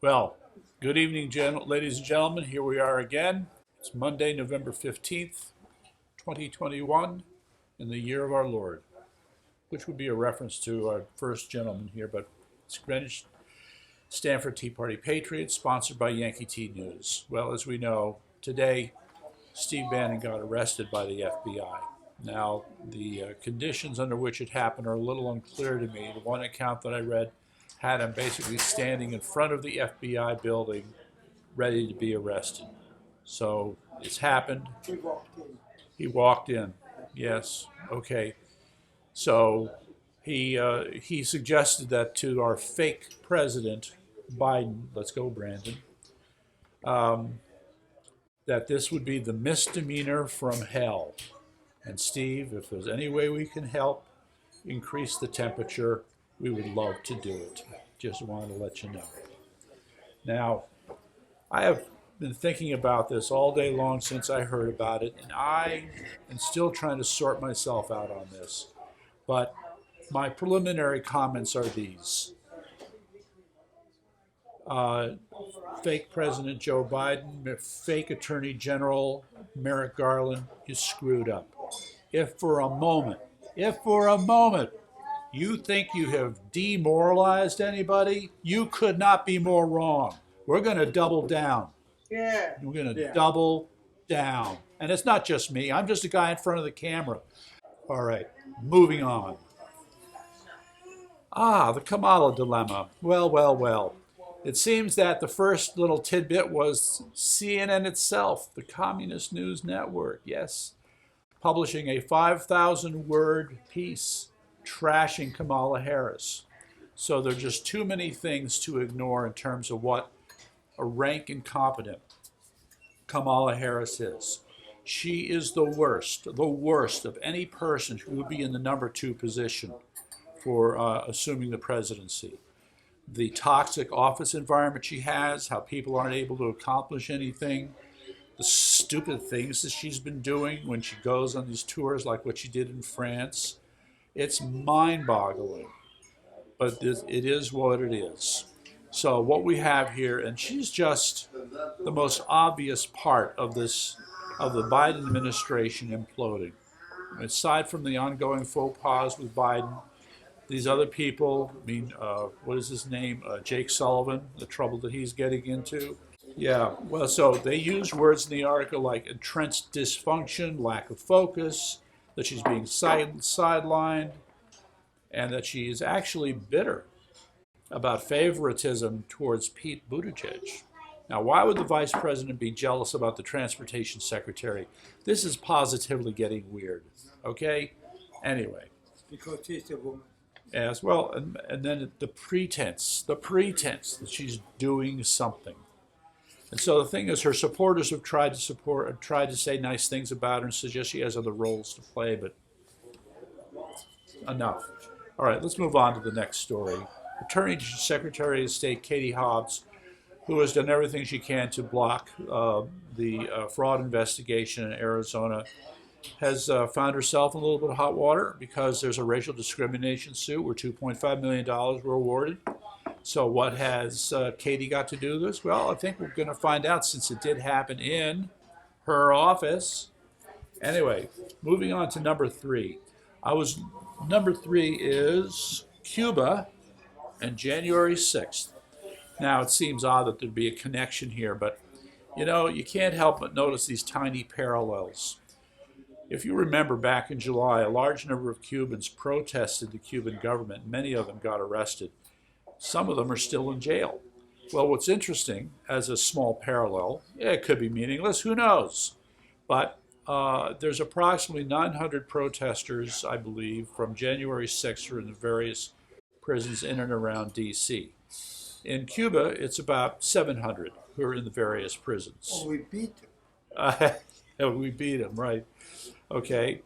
Well, good evening, ladies and gentlemen. Here we are again. It's Monday, November 15th, 2021, in the year of our Lord, which would be a reference to our first gentleman here, but it's Greenwich, Stanford Tea Party Patriots, sponsored by Yankee Tea News. Well, as we know, today, Steve Bannon got arrested by the FBI. Now, the conditions under which it happened are a little unclear to me. The one account that I read had him basically standing in front of the FBI building, ready to be arrested. So it's happened. He walked in. Yes. Okay. So he suggested that to our fake president, Biden. Let's go, Brandon. That this would be the misdemeanor from hell. And Steve, if there's any way we can help increase the temperature, we would love to do it. Just wanted to let you know. Now, I have been thinking about this all day long since I heard about it, and I am still trying to sort myself out on this. But my preliminary comments are these. Fake President Joe Biden, fake Attorney General Merrick Garland, you screwed up. If for a moment you think you have demoralized anybody, you could not be more wrong. We're going to double down. Yeah. We're going to double down. And it's not just me. I'm just a guy in front of the camera. All right, moving on. The Kamala dilemma. Well. It seems that the first little tidbit was CNN itself, the Communist News Network, yes, publishing a 5,000-word piece trashing Kamala Harris. So there are just too many things to ignore in terms of what a rank incompetent Kamala Harris is. She is the worst of any person who would be in the number 2 position for assuming the presidency. The toxic office environment she has, how people aren't able to accomplish anything, the stupid things that she's been doing when she goes on these tours like what she did in France. It's mind-boggling, but it is what it is. So what we have here, and she's just the most obvious part of the Biden administration imploding. Aside from the ongoing faux pas with Biden, these other people, what is his name? Jake Sullivan, the trouble that he's getting into. Yeah, well, so they use words in the article like entrenched dysfunction, lack of focus, that she's being sidelined, and that she is actually bitter about favoritism towards Pete Buttigieg. Now, why would the vice president be jealous about the transportation secretary? This is positively getting weird, okay? Anyway. Because she's a woman. Yes, well, and then the pretense that she's doing something. And so the thing is, her supporters have tried to say nice things about her and suggest she has other roles to play, but enough. All right, let's move on to the next story. Attorney Secretary of State Katie Hobbs, who has done everything she can to block the fraud investigation in Arizona, has found herself in a little bit of hot water because there's a racial discrimination suit where $2.5 million were awarded. So what has Katie got to do with this? Well, I think we're going to find out since it did happen in her office. Anyway, moving on to number 3. Number 3 is Cuba and January 6th. Now, it seems odd that there'd be a connection here, but, you can't help but notice these tiny parallels. If you remember back in July, a large number of Cubans protested the Cuban government. Many of them got arrested. Some of them are still in jail. Well, what's interesting, as a small parallel, it could be meaningless, who knows? But there's approximately 900 protesters, I believe, from January 6th who are in the various prisons in and around D.C. In Cuba, it's about 700 who are in the various prisons. Oh, we beat them. We beat them, right. Okay,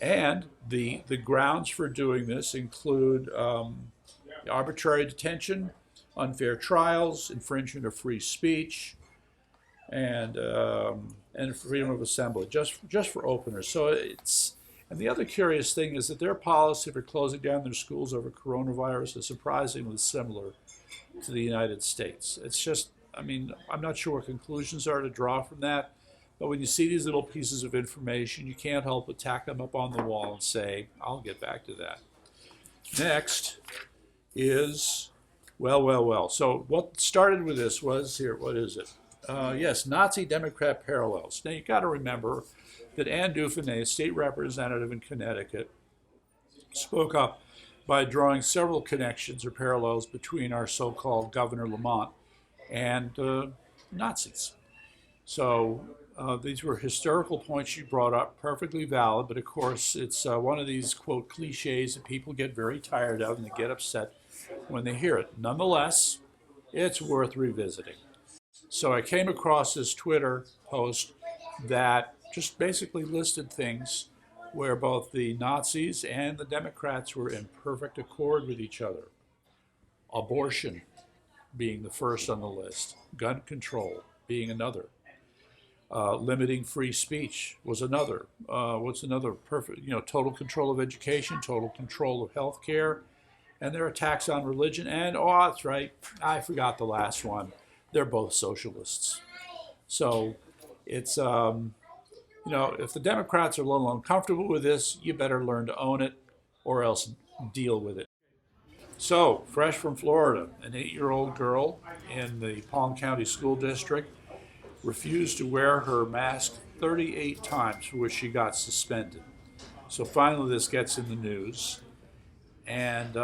and the grounds for doing this include arbitrary detention, unfair trials, infringement of free speech, and freedom of assembly, just for openers. So and the other curious thing is that their policy for closing down their schools over coronavirus is surprisingly similar to the United States. It's just, I mean, I'm not sure what conclusions are to draw from that, but when you see these little pieces of information, you can't help but tack them up on the wall and say, I'll get back to that. Next is, well. So what started with this was, here, what is it? Yes, Nazi-Democrat parallels. Now, you got to remember that Ann Dufresne, a state representative in Connecticut, spoke up by drawing several connections or parallels between our so-called Governor Lamont and Nazis. So these were historical points she brought up, perfectly valid, but of course it's one of these, quote, cliches that people get very tired of and they get upset when they hear it. Nonetheless, it's worth revisiting. So I came across this Twitter post that just basically listed things where both the Nazis and the Democrats were in perfect accord with each other. Abortion being the first on the list, gun control being another, limiting free speech was another. What's another? Perfect, total control of education, total control of health care, and their attacks on religion. And, oh, that's right, I forgot the last one. They're both socialists. So it's, if the Democrats are a little uncomfortable with this, you better learn to own it or else deal with it. So, fresh from Florida, an 8-year-old girl in the Palm County School District refused to wear her mask 38 times, for which she got suspended. So finally this gets in the news. And,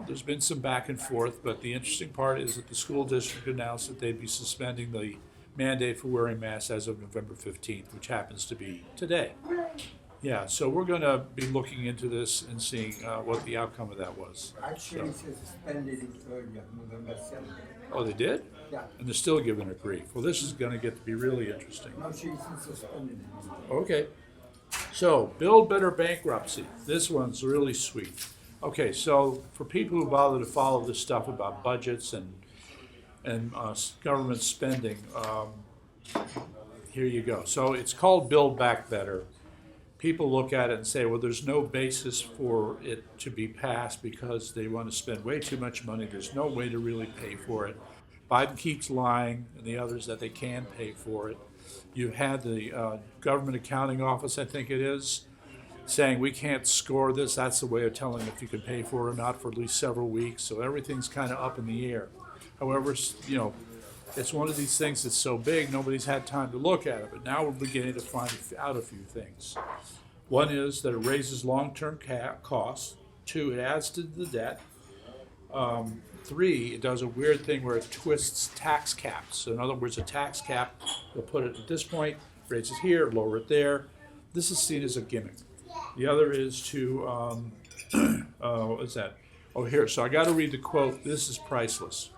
there's been some back and forth, but the interesting part is that the school district announced that they'd be suspending the mandate for wearing masks as of November 15th, which happens to be today. Yeah, so we're going to be looking into this and seeing what the outcome of that was. Actually, it's suspended it earlier, November 7th. Oh, they did? Yeah. And they're still giving her grief. Well, this is going to get to be really interesting. No, she isn't suspended it. Okay. So, build better bankruptcy. This one's really sweet. Okay, so for people who bother to follow this stuff about budgets and government spending, here you go. So it's called Build Back Better. People look at it and say, well, there's no basis for it to be passed because they want to spend way too much money. There's no way to really pay for it. Biden keeps lying, and the others that they can pay for it. You had the Government Accounting Office, I think it is, saying we can't score this. That's the way of telling if you can pay for it or not for at least several weeks. So everything's kind of up in the air. However, it's one of these things that's so big, nobody's had time to look at it. But now we're beginning to find out a few things. One is that it raises long-term costs. 2, it adds to the debt. 3, it does a weird thing where it twists tax caps. So in other words, a tax cap, will put it at this point, raise it here, lower it there. This is seen as a gimmick. The other is to, what is that? Oh, here, so I got to read the quote. This is priceless.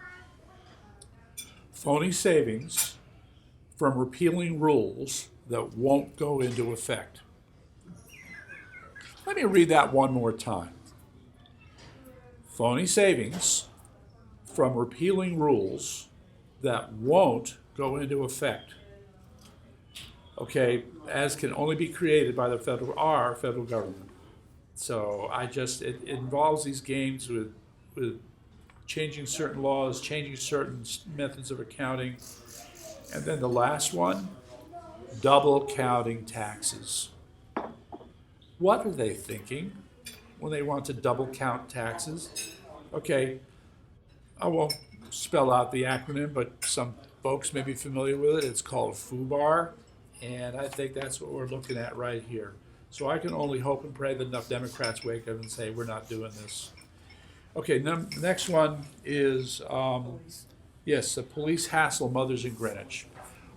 Phony savings from repealing rules that won't go into effect. Let me read that one more time. Phony savings from repealing rules that won't go into effect. Okay, as can only be created by our federal government. So it involves these games with changing certain laws, changing certain methods of accounting. And then the last one, double counting taxes. What are they thinking when they want to double count taxes? Okay, I won't spell out the acronym, but some folks may be familiar with it. It's called FUBAR, and I think that's what we're looking at right here. So I can only hope and pray that enough Democrats wake up and say, we're not doing this. Okay, next one is, the police hassle mothers in Greenwich.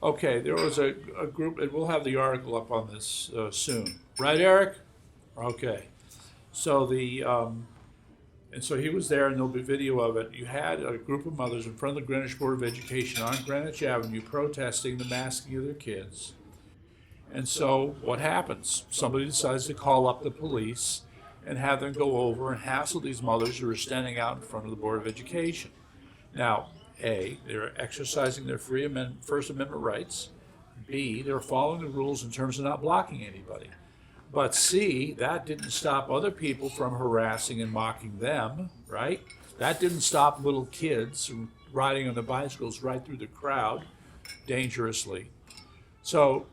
Okay, there was a group, and we'll have the article up on this soon. Right, Eric? Okay. So and so he was there, and there'll be video of it. You had a group of mothers in front of the Greenwich Board of Education on Greenwich Avenue protesting the masking of their kids. And so what happens? Somebody decides to call up the police and have them go over and hassle these mothers who are standing out in front of the Board of Education. Now, A, they're exercising their First Amendment rights. B, they're following the rules in terms of not blocking anybody. But C, that didn't stop other people from harassing and mocking them, right? That didn't stop little kids from riding on the bicycles right through the crowd dangerously. So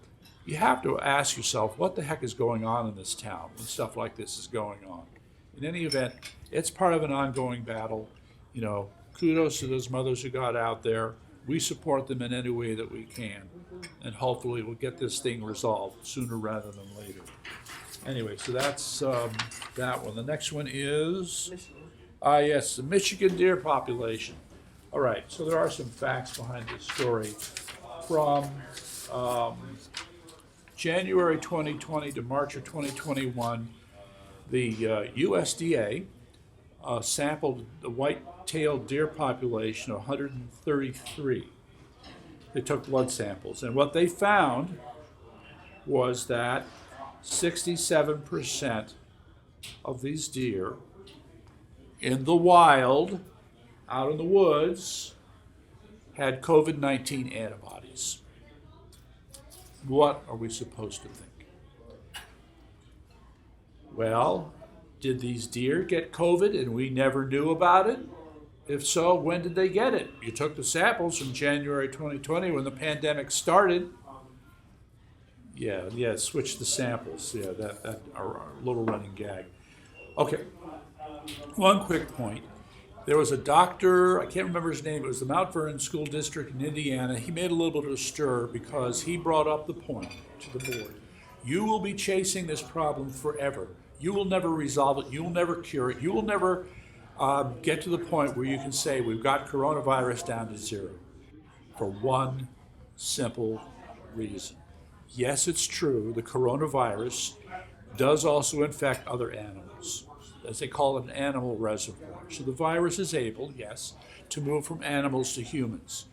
you have to ask yourself, what the heck is going on in this town when stuff like this is going on? In any event, it's part of an ongoing battle. You know, kudos to those mothers who got out there. We support them in any way that we can. And hopefully we'll get this thing resolved sooner rather than later. Anyway, so that's that one. The next one is, yes, the Michigan deer population. All right, so there are some facts behind this story. From January 2020 to March of 2021, the USDA sampled the white-tailed deer population of 133. They took blood samples, and what they found was that 67% of these deer in the wild, out in the woods, had COVID-19 antibodies. What are we supposed to think? Well, did these deer get COVID and we never knew about it? If so, when did they get it? You took the samples from January 2020 when the pandemic started. Yeah, switch the samples. Yeah, that our little running gag. Okay, one quick point. There was a doctor, I can't remember his name, it was the Mount Vernon School District in Indiana. He made a little bit of a stir because he brought up the point to the board. You will be chasing this problem forever. You will never resolve it. You will never cure it. You will never get to the point where you can say we've got coronavirus down to zero. For one simple reason. Yes, it's true, the coronavirus does also infect other animals, as they call it, an animal reservoir. So the virus is able, yes, to move from animals to humans.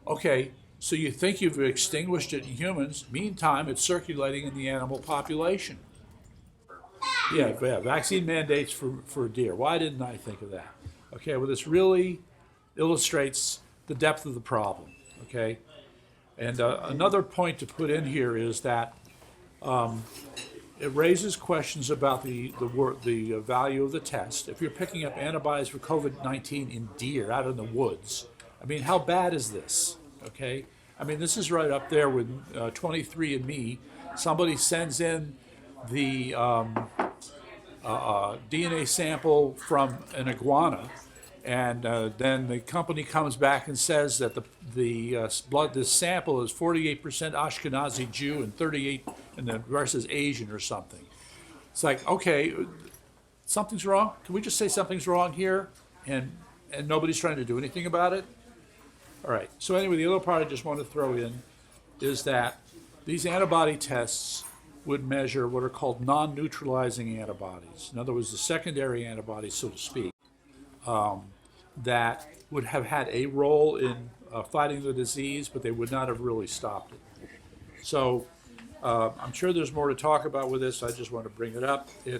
Okay, so you think you've extinguished it in humans, meantime it's circulating in the animal population. Yeah, vaccine mandates for deer. Why didn't I think of that? Okay, well, this really illustrates the depth of the problem, okay? And another point to put in here is that it raises questions about the value of the test. If you're picking up antibodies for COVID-19 in deer out in the woods, I mean, how bad is this? Okay, I mean, this is right up there with 23andMe. Somebody sends in the DNA sample from an iguana, and then the company comes back and says that this sample is 48% Ashkenazi Jew and 38, and the rest is Asian or something. It's like, okay, something's wrong. Can we just say something's wrong here, and nobody's trying to do anything about it? All right. So anyway, the other part I just want to throw in is that these antibody tests would measure what are called non-neutralizing antibodies. In other words, the secondary antibodies, so to speak, that would have had a role in fighting the disease, but they would not have really stopped it. So I'm sure there's more to talk about with this. I just want to bring it up. Yeah,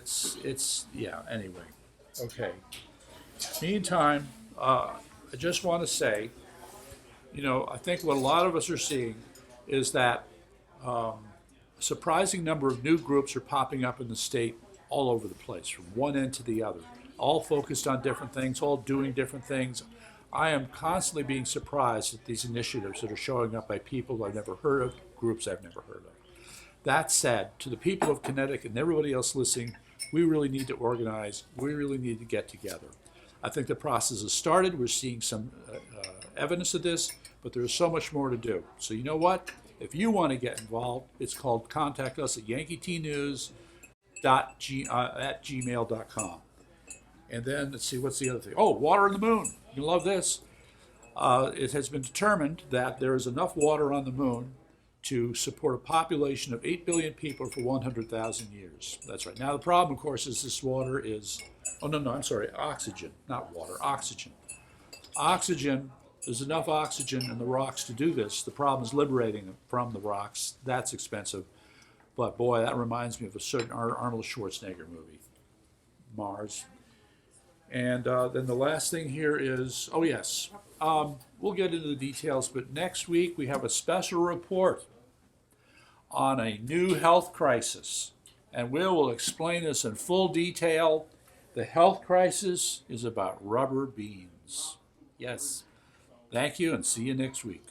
anyway. Okay. Meantime, I just want to say, I think what a lot of us are seeing is that a surprising number of new groups are popping up in the state all over the place, from one end to the other, all focused on different things, all doing different things. I am constantly being surprised at these initiatives that are showing up by people I've never heard of, groups I've never heard of. That said, to the people of Connecticut and everybody else listening, we really need to organize. We really need to get together. I think the process has started. We're seeing some evidence of this, but there's so much more to do. So you know what? If you want to get involved, it's called contact us at yankeetnews@gmail.com. And then let's see, what's the other thing? Oh, water on the moon. You love this. It has been determined that there is enough water on the moon to support a population of 8 billion people for 100,000 years. That's right. Now the problem, of course, is this water is, oxygen, not water, oxygen. Oxygen, there's enough oxygen in the rocks to do this. The problem is liberating it from the rocks. That's expensive. But boy, that reminds me of a certain Arnold Schwarzenegger movie, Mars. And then the last thing here is, we'll get into the details, but next week we have a special report on a new health crisis. And we will explain this in full detail The health crisis is about rubber beans. Yes. Thank you and see you next week.